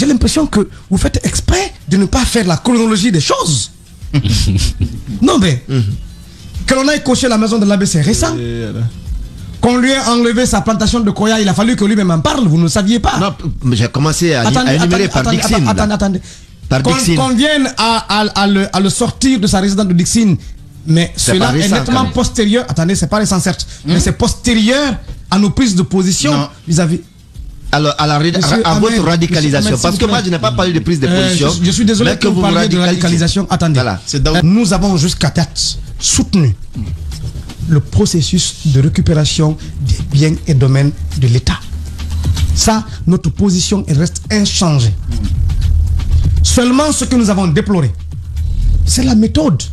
j'ai l'impression que vous faites exprès de ne pas faire la chronologie des choses. Non mais, que l'on ait coché la maison de l'abbé, c'est récent. Qu'on lui ait enlevé sa plantation de Koya, il a fallu que lui-même en parle, vous ne le saviez pas. Non, j'ai commencé à énumérer par Dixine. Attendez. Qu'on vienne à le sortir de sa résidence de Dixine, mais cela est nettement postérieur. Attendez, c'est pas récent certes, mais c'est postérieur à nos prises de position vis-à-vis. Alors, à votre radicalisation, parce que moi je n'ai pas parlé de prise de position. Je suis désolé que vous parliez de radicalisation. Attendez, nous avons jusqu'à date soutenu le processus de récupération des biens et domaines de l'État. Ça, notre position elle reste inchangée. Seulement ce que nous avons déploré, c'est la méthode.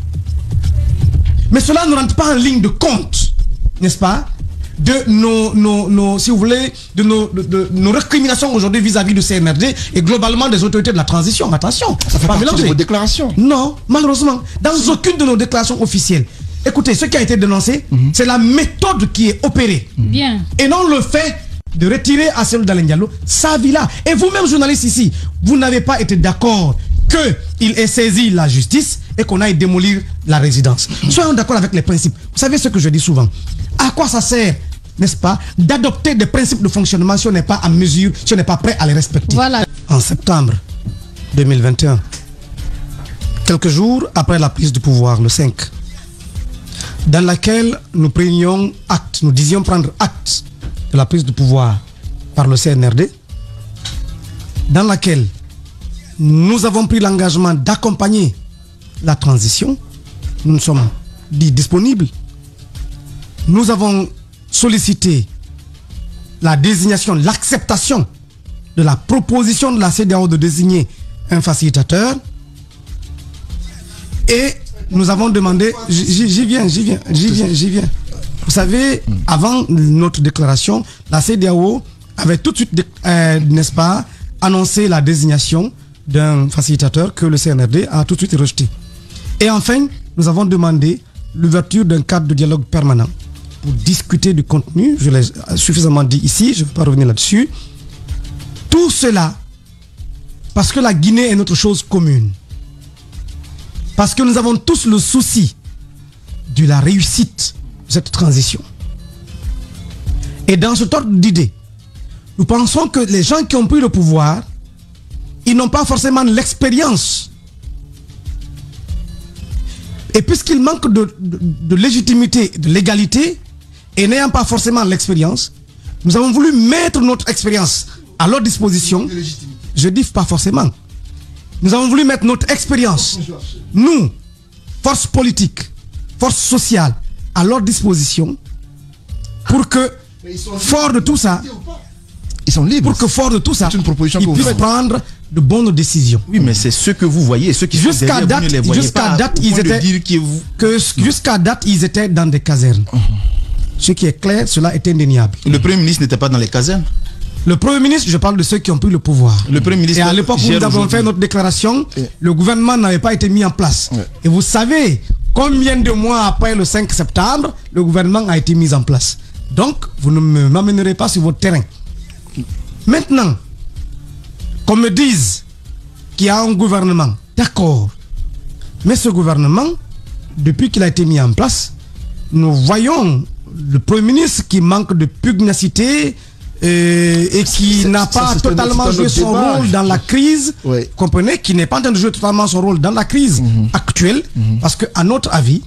Mais cela ne rentre pas en ligne de compte, n'est-ce pas, de nos si vous voulez, de nos récriminations aujourd'hui vis-à-vis du CNRD et globalement des autorités de la transition. Attention, ça fait partie de vos déclarations. Non, malheureusement, dans aucune de nos déclarations officielles. Écoutez, ce qui a été dénoncé, c'est la méthode qui est opérée. Bien. Et non le fait de retirer à Cellou Dalein Diallo sa villa. Et vous-même, journaliste ici, vous n'avez pas été d'accord qu'il ait saisi la justice et qu'on aille démolir la résidence. Soyons d'accord avec les principes. Vous savez ce que je dis souvent. À quoi ça sert, n'est-ce pas, d'adopter des principes de fonctionnement si on n'est pas à mesure, si on n'est pas prêt à les respecter. Voilà. En septembre 2021, quelques jours après la prise du pouvoir, le 5, dans laquelle nous prenions acte, nous disions prendre acte de la prise de pouvoir par le CNRD, dans laquelle nous avons pris l'engagement d'accompagner la transition. Nous nous sommes dit disponibles. Nous avons sollicité la désignation, l'acceptation de la proposition de la CEDEAO de désigner un facilitateur. Et nous avons demandé, j'y viens. Vous savez, avant notre déclaration, la CEDEAO avait tout de suite, n'est-ce pas, annoncé la désignation d'un facilitateur que le CNRD a tout de suite rejeté. Et enfin, nous avons demandé l'ouverture d'un cadre de dialogue permanent pour discuter du contenu. Je l'ai suffisamment dit ici, je ne vais pas revenir là-dessus. Tout cela parce que la Guinée est notre chose commune. Parce que nous avons tous le souci de la réussite de cette transition. Et dans ce ordre d'idées, nous pensons que les gens qui ont pris le pouvoir, ils n'ont pas forcément l'expérience. Et puisqu'ils manquent de légitimité, de légalité, et n'ayant pas forcément l'expérience, nous avons voulu mettre notre expérience à leur disposition. Je dis pas forcément. Nous avons voulu mettre notre expérience, nous, force politique, force sociale, à leur disposition pour que, fort de tout ça, ils sont libres. Pour que fort de tout ça, une proposition ils puissent prendre de bonnes décisions. Oui, mais c'est ce que vous voyez, ceux qui sont derrière, vous ne les voyez pas. Jusqu'à date, ils étaient dans des casernes. Ce qui est clair, cela est indéniable. Le Premier ministre n'était pas dans les casernes. Le Premier ministre, je parle de ceux qui ont pris le pouvoir. Le Premier ministre. Et à l'époque où nous avons fait notre déclaration, le gouvernement n'avait pas été mis en place. Et vous savez combien de mois après le 5 septembre, le gouvernement a été mis en place. Donc, vous ne m'amènerez pas sur votre terrain. Maintenant, qu'on me dise qu'il y a un gouvernement, d'accord. Mais ce gouvernement, depuis qu'il a été mis en place, nous voyons le Premier ministre qui manque de pugnacité et qui n'a pas totalement joué son rôle dans la crise. Comprenez, qui n'est pas en train de jouer totalement son rôle dans la crise actuelle, parce qu'à notre avis,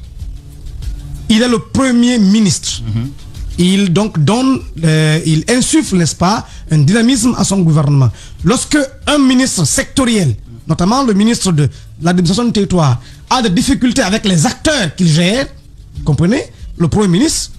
il est le Premier ministre. Il donc donne, il insuffle, n'est-ce pas, un dynamisme à son gouvernement. Lorsque un ministre sectoriel, notamment le ministre de l'administration du territoire, a des difficultés avec les acteurs qu'il gère, comprenez, le Premier ministre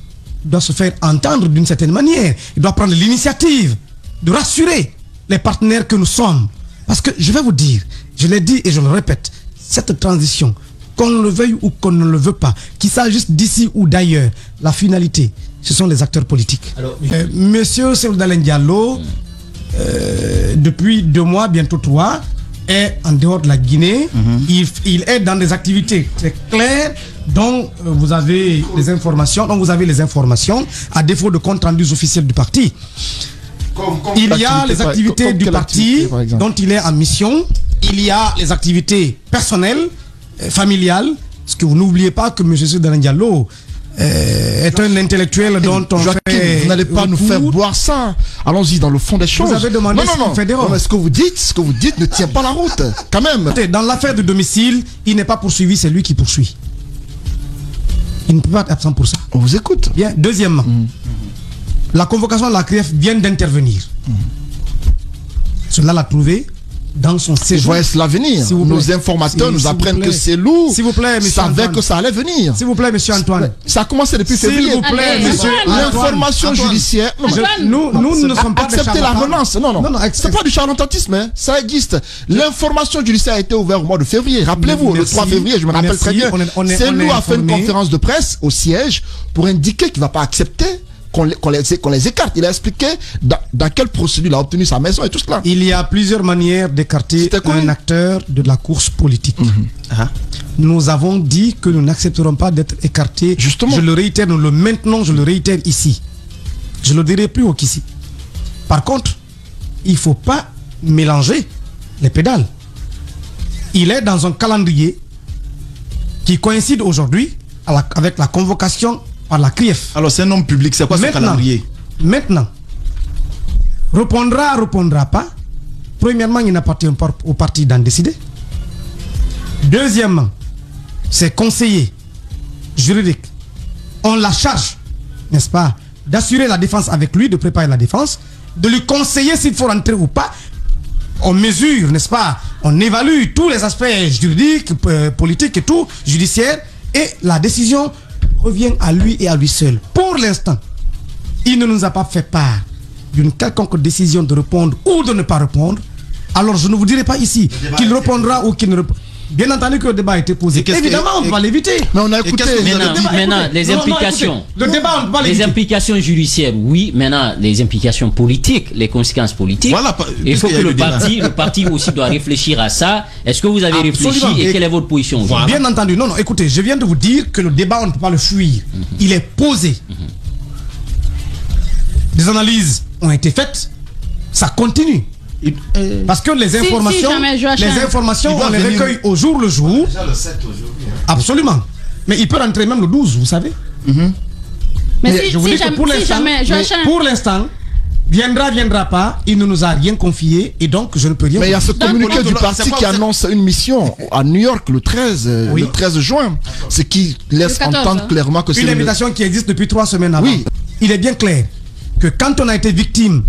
doit se faire entendre d'une certaine manière. Il doit prendre l'initiative de rassurer les partenaires que nous sommes. Parce que je vais vous dire, je l'ai dit et je le répète, cette transition, qu'on le veuille ou qu'on ne le veut pas, qu'il s'agisse d'ici ou d'ailleurs, la finalité, ce sont les acteurs politiques. Alors, Monsieur Cellou Dalein Diallo, depuis 2 mois, bientôt 3, est en dehors de la Guinée. Il est dans des activités très claires dont vous avez les informations, à défaut de comptes rendus officiels du parti. Il y a les activités du parti dont il est en mission. Il y a les activités personnelles, familiales. Parce que vous n'oubliez pas que M. Soudan Diallo est un intellectuel dont on fait... Vous n'allez pas nous faire boire ça. Allons-y dans le fond des choses. Vous avez demandé non, ce que vous dites ne tient pas la route, quand même. Dans l'affaire de domicile, il n'est pas poursuivi, c'est lui qui poursuit. Il ne peut pas être absent pour ça. On vous écoute. Bien. Deuxièmement, la convocation de la CRIEF vient d'intervenir. Cela l'a trouvé dans son séjour. Je vois cela venir. Nos informateurs nous apprennent que c'est lourd. S'il vous plaît, monsieur Antoine. Savait que ça allait venir. S'il vous plaît, monsieur Antoine. Ça a commencé depuis février. S'il vous plaît, monsieur L'information judiciaire. Nous ne sommes pas accepter la relance. Non. C'est pas du charlatanisme. Hein. Ça existe. L'information judiciaire a été ouverte au mois de février. Rappelez-vous, le 3 février, je me rappelle très bien. Cellou a fait une conférence de presse au siège pour indiquer qu'il ne va pas accepter qu'on les écarte. Il a expliqué dans quelle procédure il a obtenu sa maison et tout cela. Il y a plusieurs manières d'écarter un acteur de la course politique. Nous avons dit que nous n'accepterons pas d'être écartés. Justement. Je le réitère, nous le maintenons, je le réitère ici. Je ne le dirai plus qu'ici. Par contre, il ne faut pas mélanger les pédales. Il est dans un calendrier qui coïncide aujourd'hui avec la convocation par la CRIEF. Alors c'est un homme public, c'est quoi ce calendrier? Maintenant, répondra pas. Premièrement, il n'appartient pas au parti d'en décider. Deuxièmement, ses conseillers juridiques ont la charge, n'est-ce pas, d'assurer la défense avec lui, de préparer la défense, de lui conseiller s'il faut rentrer ou pas. On mesure, n'est-ce pas, on évalue tous les aspects juridiques, politiques et tout, judiciaires, et la décision revient à lui et à lui seul. Pour l'instant, il ne nous a pas fait part d'une quelconque décision de répondre ou de ne pas répondre. Alors je ne vous dirai pas ici qu'il répondra ou qu'il ne répondra. Bien entendu que le débat a été posé. Évidemment, on va l'éviter. Mais on a écouté. Maintenant, les implications. Le débat, on va les implications judiciaires, oui. Maintenant, les implications politiques, les conséquences politiques. Voilà, il faut que le parti aussi doit réfléchir à ça. Est-ce que vous avez réfléchi et quelle est votre position? Bien entendu. Non, écoutez, je viens de vous dire que le débat, on ne peut pas le fuir. Il est posé. Des analyses ont été faites. Ça continue. Parce que les informations, on les recueille au jour le jour. Déjà le 7 aujourd'hui. Absolument. Mais il peut rentrer même le 12, vous savez. Mais je vous dis que pour l'instant, viendra pas, il ne nous a rien confié et donc je ne peux rien. Mais il y a ce communiqué du parti qui annonce une mission à New York le 13 juin. Ce qui laisse entendre clairement que c'est une invitation qui existe depuis 3 semaines avant. Oui. Il est bien clair que quand on a été victime,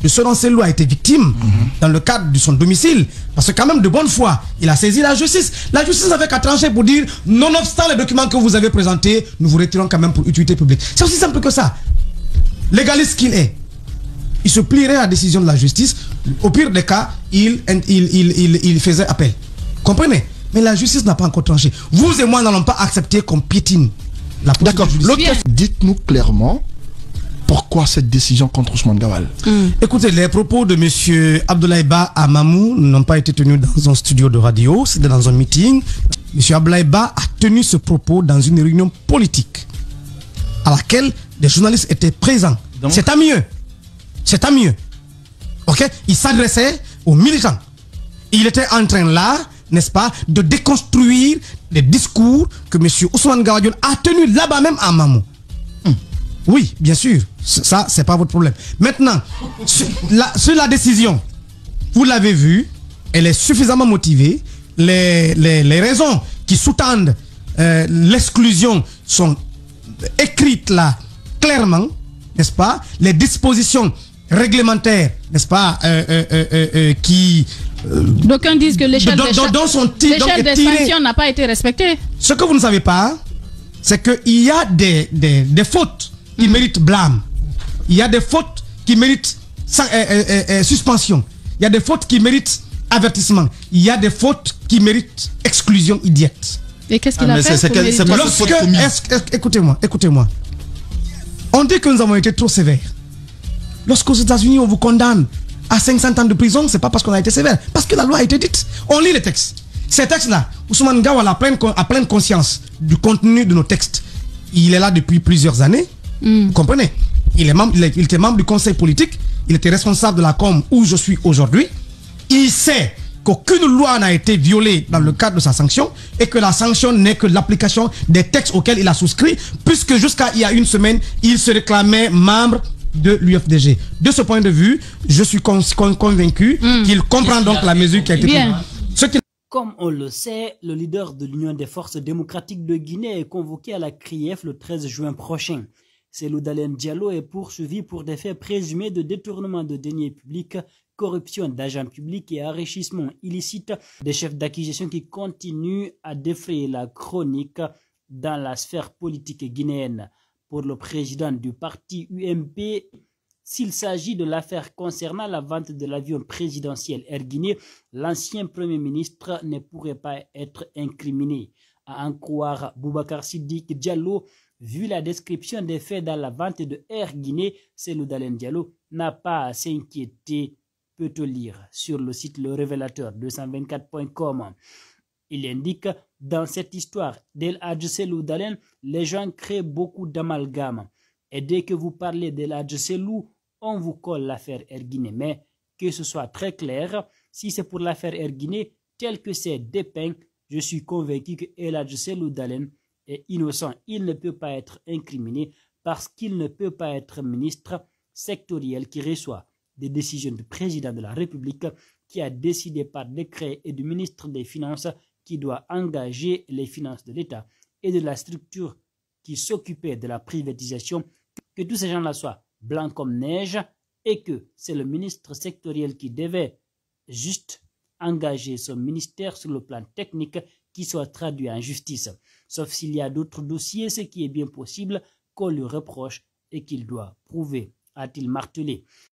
que Soudan Cellou a été victime dans le cadre de son domicile, parce que quand même de bonne foi, il a saisi la justice. La justice avait qu'à trancher pour dire, nonobstant les documents que vous avez présentés, nous vous retirons quand même pour utilité publique. C'est aussi simple que ça. Légaliste qu'il est, il se plierait à la décision de la justice. Au pire des cas, il faisait appel. Comprenez? Mais la justice n'a pas encore tranché. Vous et moi n'allons pas accepter qu'on piétine la procédure judiciaire. Dites-nous clairement pourquoi cette décision contre Ousmane Gawal. Écoutez, les propos de M. Abdoulaye Ba à Mamou n'ont pas été tenus dans un studio de radio, c'était dans un meeting. M. Abdoulaye Ba a tenu ce propos dans une réunion politique à laquelle des journalistes étaient présents. C'est à mieux. C'est à mieux. Ok? Il s'adressait aux militants. Il était en train là, n'est-ce pas, de déconstruire les discours que M. Ousmane Gawal a tenus là-bas même à Mamou. Oui, bien sûr. Ça, c'est pas votre problème. Maintenant, sur la décision, vous l'avez vu, elle est suffisamment motivée. Les raisons qui sous-tendent l'exclusion sont écrites là, clairement, n'est-ce pas? Les dispositions réglementaires, n'est-ce pas, qui... D'aucuns disent que l'échelle des sanctions n'a pas été respectée. Ce que vous ne savez pas, c'est qu'il y a des fautes qui méritent blâme. Il y a des fautes qui méritent suspension. Il y a des fautes qui méritent avertissement. Il y a des fautes qui méritent exclusion immédiate. Et qu'est-ce qu'il a fait? Écoutez-moi. On dit que nous avons été trop sévères. Lorsqu'aux États-Unis on vous condamne à 500 ans de prison, c'est pas parce qu'on a été sévère, parce que la loi a été dite. On lit les textes. Ces textes-là, Ousmane Gawal a pleine conscience du contenu de nos textes. Il est là depuis plusieurs années. Vous comprenez? Il était membre du conseil politique. il était responsable de la com où je suis aujourd'hui. Il sait qu'aucune loi n'a été violée dans le cadre de sa sanction et que la sanction n'est que l'application des textes auxquels il a souscrit, puisque jusqu'à il y a une semaine, il se réclamait membre de l'UFDG. De ce point de vue, je suis convaincu qu'il comprend donc la mesure qui a été prise. Comme on le sait, le leader de l'Union des forces démocratiques de Guinée est convoqué à la CRIEF le 13 juin prochain. Cellou Dalein Diallo est poursuivi pour des faits présumés de détournement de deniers publics, corruption d'agents publics et enrichissement illicite, des chefs d'accusation qui continuent à défrayer la chronique dans la sphère politique guinéenne. Pour le président du parti UMP, s'il s'agit de l'affaire concernant la vente de l'avion présidentiel Air Guinée, l'ancien Premier ministre ne pourrait pas être incriminé. À en croire Boubacar Siddiq Diallo, vu la description des faits dans la vente de Air Guinée, Cellou Dalein Diallo n'a pas à s'inquiéter, peut-on lire sur le site Le Révélateur 224.com. Il indique, dans cette histoire d'El Hadj Cellou Dalein, les gens créent beaucoup d'amalgames. Et dès que vous parlez d'El Hadj Cellou, on vous colle l'affaire Air Guinée. Mais que ce soit très clair, si c'est pour l'affaire Air Guinée, tel que c'est dépeint, je suis convaincu que El Hadj Cellou Dalein est innocent. Il ne peut pas être incriminé parce qu'il ne peut pas être ministre sectoriel qui reçoit des décisions du président de la République qui a décidé par décret et du ministre des Finances qui doit engager les finances de l'État et de la structure qui s'occupait de la privatisation, que tous ces gens-là soient blancs comme neige et que c'est le ministre sectoriel qui devait juste engager son ministère sur le plan technique qui soit traduit en justice. Sauf s'il y a d'autres dossiers, ce qui est bien possible qu'on lui reproche et qu'il doit prouver, a-t-il martelé.